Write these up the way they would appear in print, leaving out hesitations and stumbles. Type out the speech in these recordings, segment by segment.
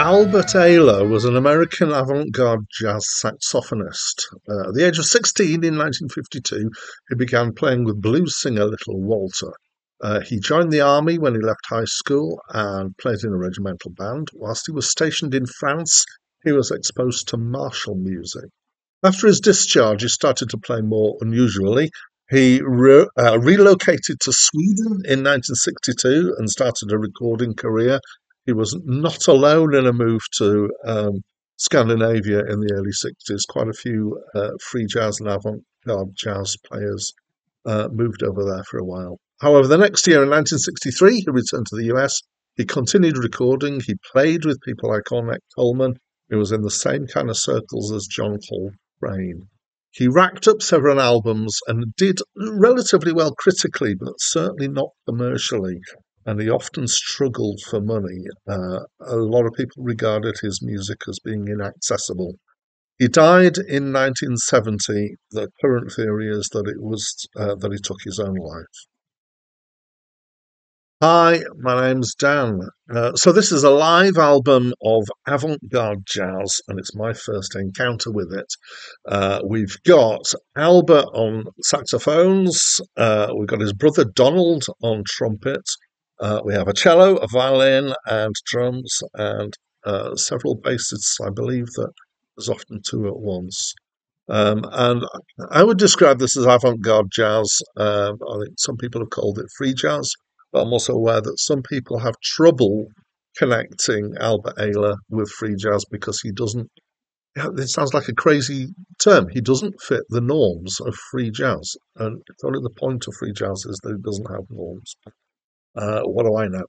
Albert Ayler was an American avant-garde jazz saxophonist. At the age of 16 in 1952, he began playing with blues singer Little Walter. He joined the army when he left high school and played in a regimental band. Whilst he was stationed in France, he was exposed to martial music. After his discharge, he started to play more unusually. He relocated to Sweden in 1962 and started a recording career. He was not alone in a move to Scandinavia in the early 60s. Quite a few free jazz and avant-garde jazz players moved over there for a while. However, the next year in 1963, he returned to the US. He continued recording. He played with people like Ornette Coleman. He was in the same kind of circles as John Coltrane. He racked up several albums and did relatively well critically, but certainly not commercially. And he often struggled for money. A lot of people regarded his music as being inaccessible. He died in 1970. The current theory is that it was that he took his own life. Hi, my name's Dan. So this is a live album of avant-garde jazz, and it's my first encounter with it. We've got Albert on saxophones. We've got his brother Donald on trumpet. We have a cello, a violin, and drums, and several bassists. I believe that there's often two at once. And I would describe this as avant-garde jazz. I think some people have called it free jazz, but I'm also aware that some people have trouble connecting Albert Ayler with free jazz because he doesn't. It sounds like a crazy term. He doesn't fit the norms of free jazz, and only the point of free jazz is that it doesn't have norms. What do I know?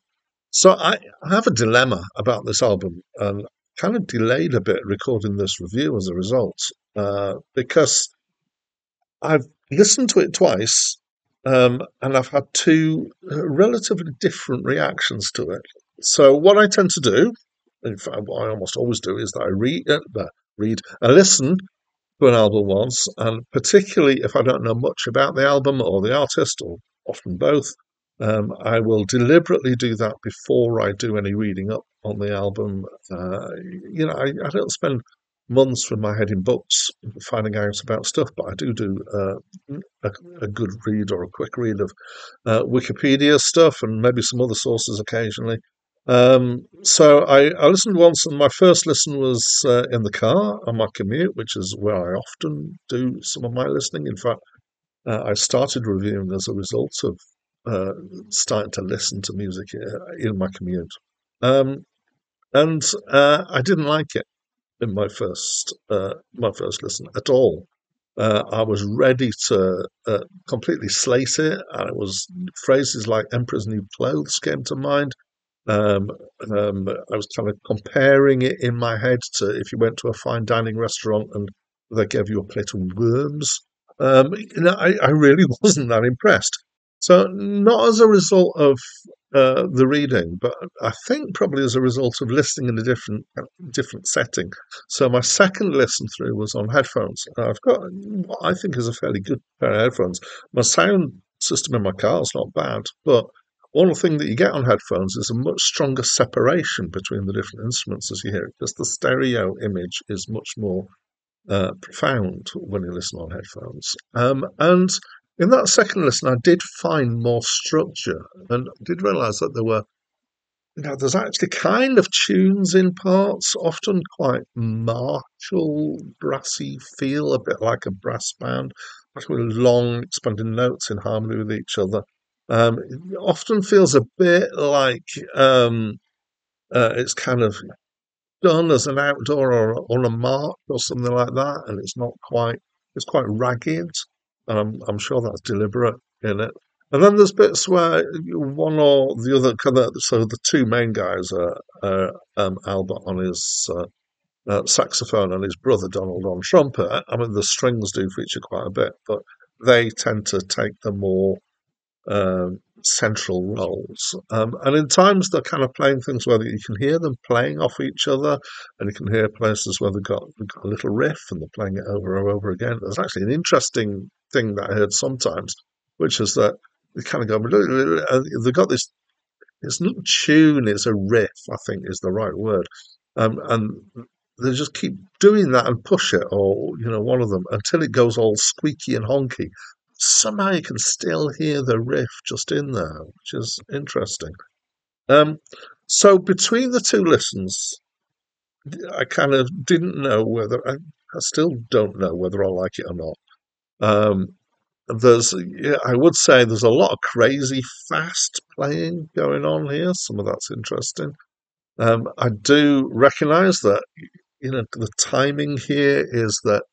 So I have a dilemma about this album, and kind of delayed a bit recording this review as a result, because I've listened to it twice, and I've had two relatively different reactions to it. So what I tend to do, in fact, what I almost always do, is that I listen to an album once, and particularly if I don't know much about the album or the artist, or often both, I will deliberately do that before I do any reading up on the album. I don't spend months with my head in books finding out about stuff, but I do a good read or a quick read of Wikipedia stuff and maybe some other sources occasionally. So I listened once, and my first listen was in the car on my commute, which is where I often do some of my listening. In fact, I started reviewing as a result of starting to listen to music in my commute. And I didn't like it in my first listen at all. I was ready to completely slate it, and it was phrases like "Emperor's New Clothes" came to mind. Um, I was kind of comparing it in my head to if you went to a fine dining restaurant and they gave you a plate of worms. I really wasn't that impressed. So not as a result of the reading, but I think probably as a result of listening in a different setting. So my second listen through was on headphones. I've got what I think is a fairly good pair of headphones. My sound system in my car is not bad, but one thing that you get on headphones is a much stronger separation between the different instruments as you hear it, because the stereo image is much more profound when you listen on headphones. And in that second listen, I did find more structure, and I did realise that there's actually kind of tunes in parts, often quite martial, brassy feel, a bit like a brass band, with long, expanding notes in harmony with each other. It often feels a bit like it's kind of done as an outdoor or on a march or something like that, and it's quite ragged. I'm sure that's deliberate in it. And then there's bits where one or the other kind of, so the two main guys are Albert on his saxophone and his brother Donald on trumpet. I mean, the strings do feature quite a bit, but they tend to take the more central roles. And in times they're kind of playing things where you can hear them playing off each other, and you can hear places where they've got a little riff and they're playing it over and over again. There's actually an interesting thing that I heard sometimes, which is that they kind of go, they've got this, it's not tune, it's a riff, I think is the right word. and they just keep doing that and push it, or one of them, until it goes all squeaky and honky. Somehow you can still hear the riff just in there, which is interesting. Um, so between the two listens, I kind of didn't know whether I still don't know whether I like it or not. Um, I would say there's a lot of crazy fast playing going on here. Some of that's interesting. I do recognise that the timing here is that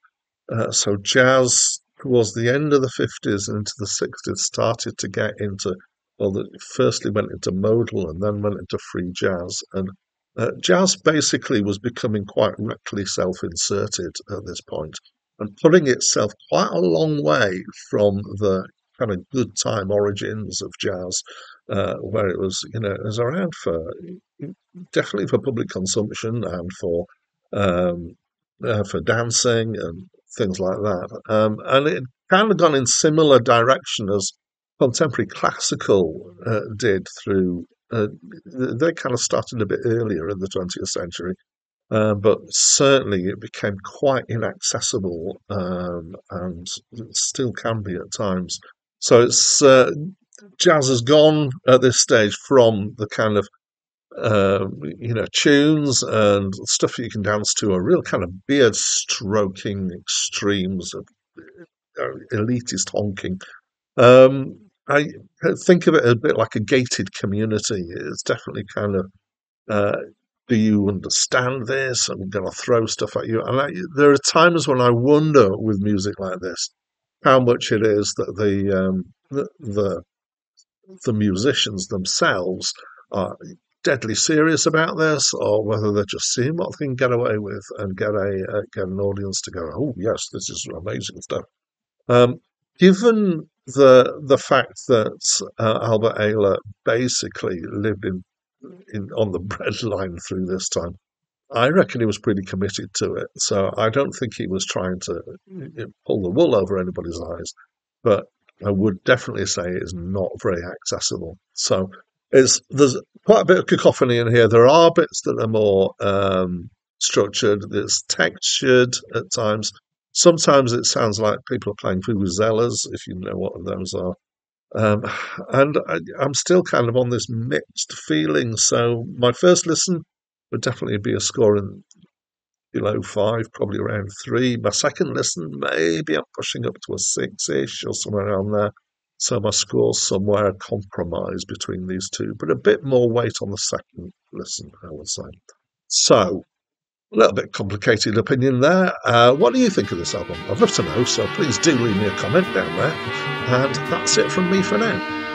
so jazz towards the end of the 50s and into the 60s started to get into, well, it firstly went into modal and then went into free jazz. And jazz basically was becoming quite rectally self-inserted at this point and putting itself quite a long way from the kind of good time origins of jazz, where it was around for definitely for public consumption and for dancing and things like that. And it kind of gone in similar direction as contemporary classical did through. They kind of started a bit earlier in the 20th century, but certainly it became quite inaccessible, and it still can be at times. So it's jazz has gone at this stage from the kind of tunes and stuff you can dance to, a real kind of beard stroking extremes of elitist honking. I think of it a bit like a gated community. It's definitely kind of, uh, do you understand this? I'm going to throw stuff at you. And there are times when I wonder with music like this how much it is that the musicians themselves are deadly serious about this, or whether they're just seeing what they can get away with and get an audience to go, oh yes, this is amazing stuff. Um, Given the fact that Albert Ayler basically lived in on the breadline through this time, I reckon he was pretty committed to it. So I don't think he was trying to pull the wool over anybody's eyes. But I would definitely say it's not very accessible. So there's quite a bit of cacophony in here. There are bits that are more structured. It's textured at times. Sometimes it sounds like people are playing vuvuzelas, if you know what those are. Um, and I'm still kind of on this mixed feeling. So my first listen would definitely be a score in below five, probably around three. My second listen, maybe I'm pushing up to a six-ish or somewhere around there. So my score's somewhere compromised between these two, but a bit more weight on the second listen, I would say. So, a little bit complicated opinion there. What do you think of this album? I'd love to know, so please do leave me a comment down there. And that's it from me for now.